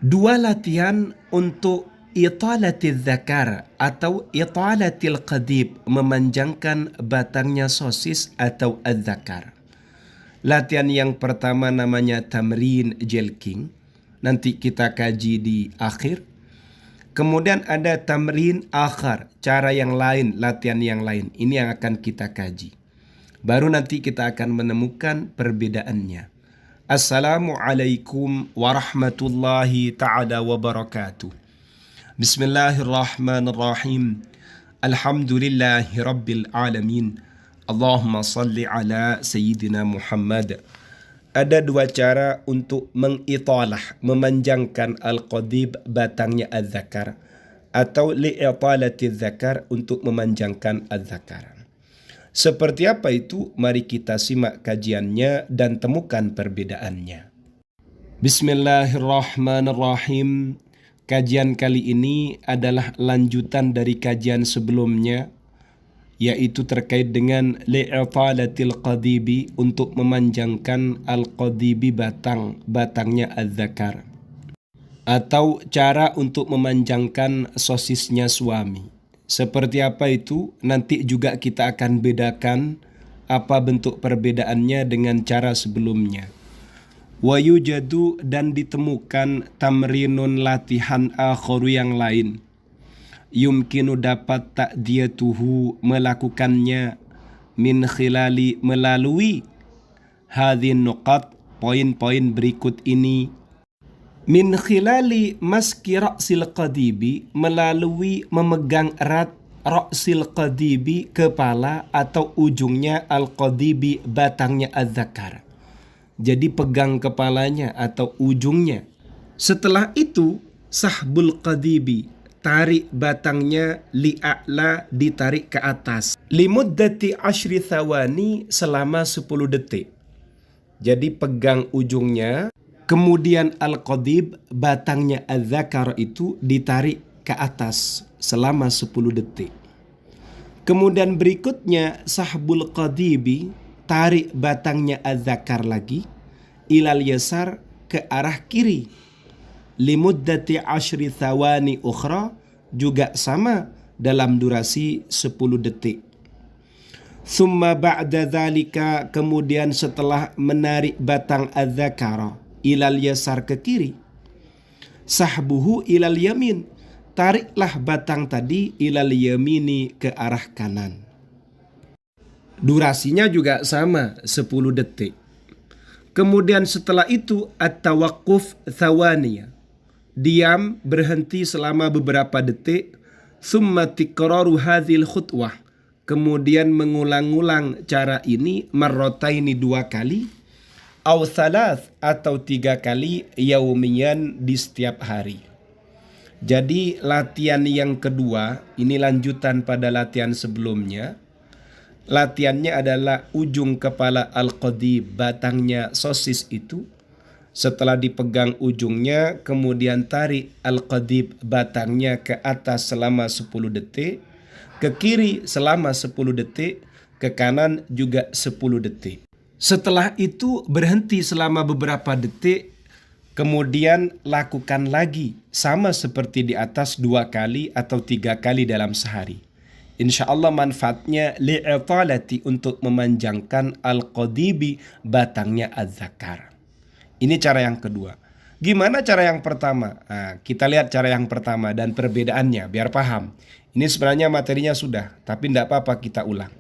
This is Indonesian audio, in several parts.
Dua latihan untuk italatil zakar atau italatil qadib, memanjangkan batangnya sosis atau az-zakar. Latihan yang pertama namanya tamrin jelking. Nanti kita kaji di akhir. Kemudian ada tamrin akhar, cara yang lain, latihan yang lain. Ini yang akan kita kaji. Baru nanti kita akan menemukan perbedaannya. Assalamualaikum warahmatullahi ta'ala wabarakatuh. Bismillahirrahmanirrahim. Alhamdulillahi rabbil alamin. Allahumma salli ala Sayyidina Muhammad. Ada dua cara untuk mengitalah, memanjangkan al-qadib, batangnya az-zakar, atau li'italati zakar, untuk memanjangkan az-zakar. Seperti apa itu? Mari kita simak kajiannya dan temukan perbedaannya. Bismillahirrahmanirrahim. Kajian kali ini adalah lanjutan dari kajian sebelumnya, yaitu terkait dengan li'italatil qadibi, untuk memanjangkan al-qadibi, batangnya az-zakar, atau cara untuk memanjangkan sosisnya suami. Seperti apa itu? Nanti juga kita akan bedakan apa bentuk perbedaannya dengan cara sebelumnya. Wa yujadu, dan ditemukan tamrinun, latihan akharu yang lain, yumkinu, dapat ta'diyatuhu, melakukannya, min khilali, melalui hadhin nuqat, poin-poin berikut ini. Min khilali maski ra'sil qadibi, melalui memegang erat ra'sil qadibi, kepala atau ujungnya al-qadibi, batangnya az-zakar. Jadi pegang kepalanya atau ujungnya. Setelah itu sahbul qadibi, tarik batangnya, li'a'la, ditarik ke atas, limuddati ashri thawani, selama 10 detik. Jadi pegang ujungnya, kemudian al-qadib, batangnya az-zakar itu ditarik ke atas selama 10 detik. Kemudian berikutnya sahbul qadibi, tarik batangnya az-zakar lagi, ilal yasar, ke arah kiri, limuddati ashri thawani ukhra, juga sama dalam durasi 10 detik. Thumma ba'da dhalika, kemudian setelah menarik batang az-zakara ilal yasar, ke kiri, sahbuhu ilal yamin, tariklah batang tadi ilal yamini, ke arah kanan. Durasinya juga sama 10 detik. Kemudian setelah itu at-tawaqquf thawaniya, diam, berhenti selama beberapa detik. Thumma tikraru hadhil khutwah, kemudian mengulang-ulang cara ini, marrataini, 2 kali, aw thalath, atau 3 kali, yaumiyan, di setiap hari. Jadi latihan yang kedua ini lanjutan pada latihan sebelumnya. Latihannya adalah ujung kepala al-qadib, batangnya sosis itu. Setelah dipegang ujungnya, kemudian tarik al-qadib, batangnya, ke atas selama 10 detik, ke kiri selama 10 detik, ke kanan juga 10 detik. Setelah itu berhenti selama beberapa detik, kemudian lakukan lagi sama seperti di atas, 2 kali atau 3 kali dalam sehari. Insya Allah manfaatnya li'italati, untuk memanjangkan al-qadibi, batangnya az-zakar. Ini cara yang kedua. Gimana cara yang pertama? Nah, kita lihat cara yang pertama dan perbedaannya biar paham. Ini sebenarnya materinya sudah, tapi tidak apa-apa kita ulang.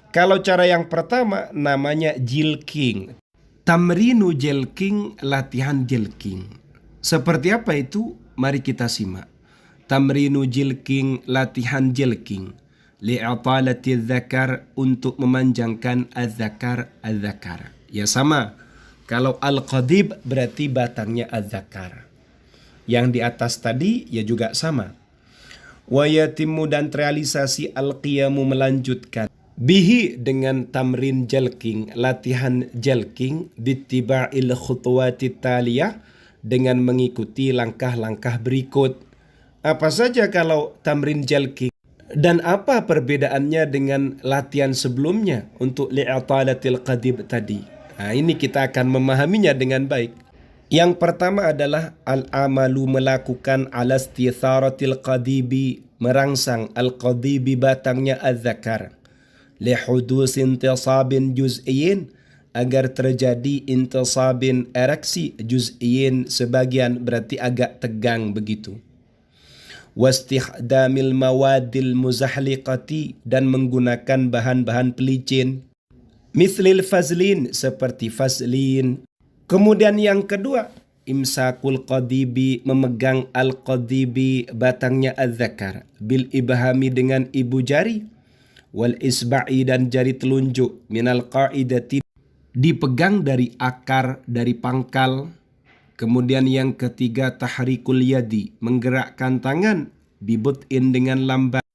Kalau cara yang pertama namanya jilking. Tamrinu jelking, latihan jelking. Seperti apa itu? Mari kita simak. Tamrinu jilking, latihan jelking. Li'atalati zakar, untuk memanjangkan az-zakar, az-zakar. Ya sama. Kalau al-qadib berarti batangnya az-zakar. Yang di atas tadi ya juga sama. Wa yatimmu, dan terrealisasi al-qiyamu, melanjutkan. Bihi, dengan tamrin jalking, latihan jalking, bittiba'il khutuwati taliyah, dengan mengikuti langkah-langkah berikut. Apa saja kalau tamrin jalking? Dan apa perbedaannya dengan latihan sebelumnya untuk li'atalatil qadib tadi? Nah, ini kita akan memahaminya dengan baik. Yang pertama adalah al-amalu, melakukan ala istitharatil qadibi, merangsang al-qadibi batangnya az-zakar, lihudus intisabin juz'iyin, agar terjadi intisabin ereksi juz'iyin sebagian, berarti agak tegang begitu. Wastikhdamil mawadil muzahliqati, dan menggunakan bahan-bahan pelicin, mithlil fazlin, seperti fazlin. Kemudian yang kedua, imsakul qadibi, memegang al-qadibi batangnya az-zakar, bil ibhami, dengan ibu jari, wal isba'i, dan jari telunjuk, minal qa'idati, dipegang dari akar, dari pangkal. Kemudian yang ketiga, tahrikul yadi, menggerakkan tangan, bibut'in, dengan lambat,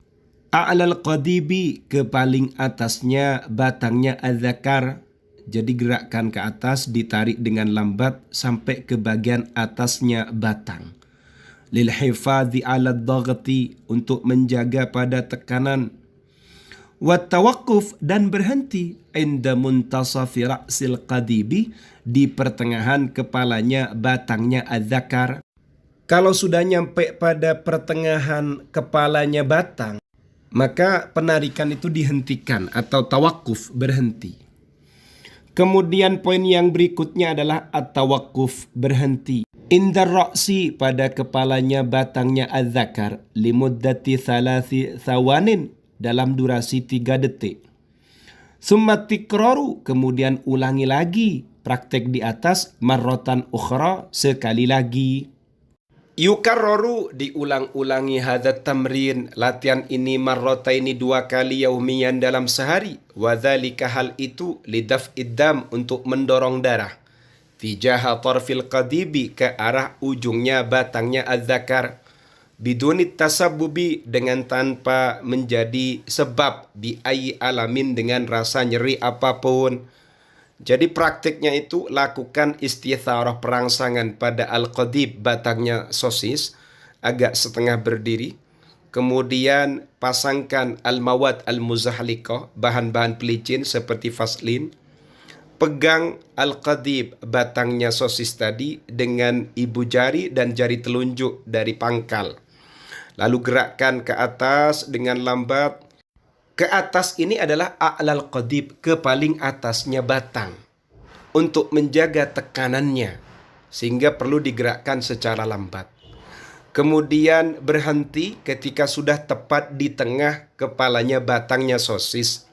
a'lal qadibi, ke paling atasnya batangnya az-zakar. Jadi gerakkan ke atas, ditarik dengan lambat sampai ke bagian atasnya batang. Lil hifadhi 'ala dhaghti, untuk menjaga pada tekanan. Wa tawaqquf, dan berhenti, inda muntasafi ra'sil qadibi, di pertengahan kepalanya batangnya az-zakar. Kalau sudah nyampe pada pertengahan kepalanya batang, maka penarikan itu dihentikan atau tawakkuf, berhenti. Kemudian poin yang berikutnya adalah at-tawakkuf, berhenti. Indar ra'si, pada kepalanya batangnya az-zakar, limuddati thalathi thawanin, dalam durasi 3 detik. Summa tikraru, kemudian ulangi lagi praktek di atas, marrotan ukhra, sekali lagi. Yukarroru, diulang-ulangi, hadza tamrin, latihan ini, marrotaini, 2 kali, yaumiyan, dalam sehari. Wadzalika, hal itu, lidaf'id dam, untuk mendorong darah, tijaha tarfil qadibi, ke arah ujungnya batangnya az-zakar, bidunit tasabbubi, dengan tanpa menjadi sebab, bi ayyi alamin, dengan rasa nyeri apapun. Jadi praktiknya itu, lakukan istitharah, perangsangan pada al-qadib, batangnya sosis, agak setengah berdiri. Kemudian pasangkan al-mawad al-muzahliqah, bahan-bahan pelicin seperti faslin. Pegang al-qadib, batangnya sosis tadi, dengan ibu jari dan jari telunjuk dari pangkal. Lalu gerakkan ke atas dengan lambat. Ke atas ini adalah a'lal qadib, ke paling atasnya batang, untuk menjaga tekanannya, sehingga perlu digerakkan secara lambat. Kemudian berhenti ketika sudah tepat di tengah kepalanya batangnya sosis.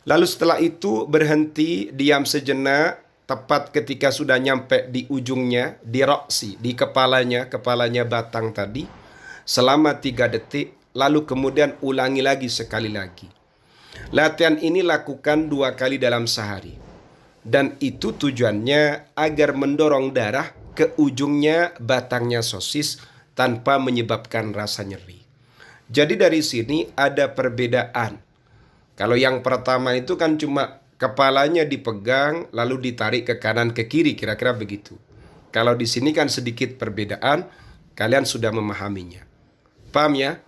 Lalu setelah itu berhenti, diam sejenak, tepat ketika sudah nyampe di ujungnya, di roksi, di kepalanya batang tadi, selama 3 detik. Lalu kemudian ulangi lagi sekali lagi. Latihan ini lakukan 2 kali dalam sehari. Dan itu tujuannya agar mendorong darah ke ujungnya batangnya sosis tanpa menyebabkan rasa nyeri. Jadi dari sini ada perbedaan. Kalau yang pertama itu kan cuma kepalanya dipegang lalu ditarik ke kanan ke kiri, kira-kira begitu. Kalau di sini kan sedikit perbedaan, kalian sudah memahaminya. Paham ya?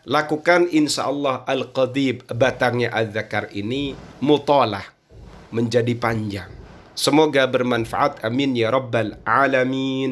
Lakukan insya Allah al-qadib, batangnya az-zakar ini mutalah, menjadi panjang. Semoga bermanfaat, amin ya rabbal alamin.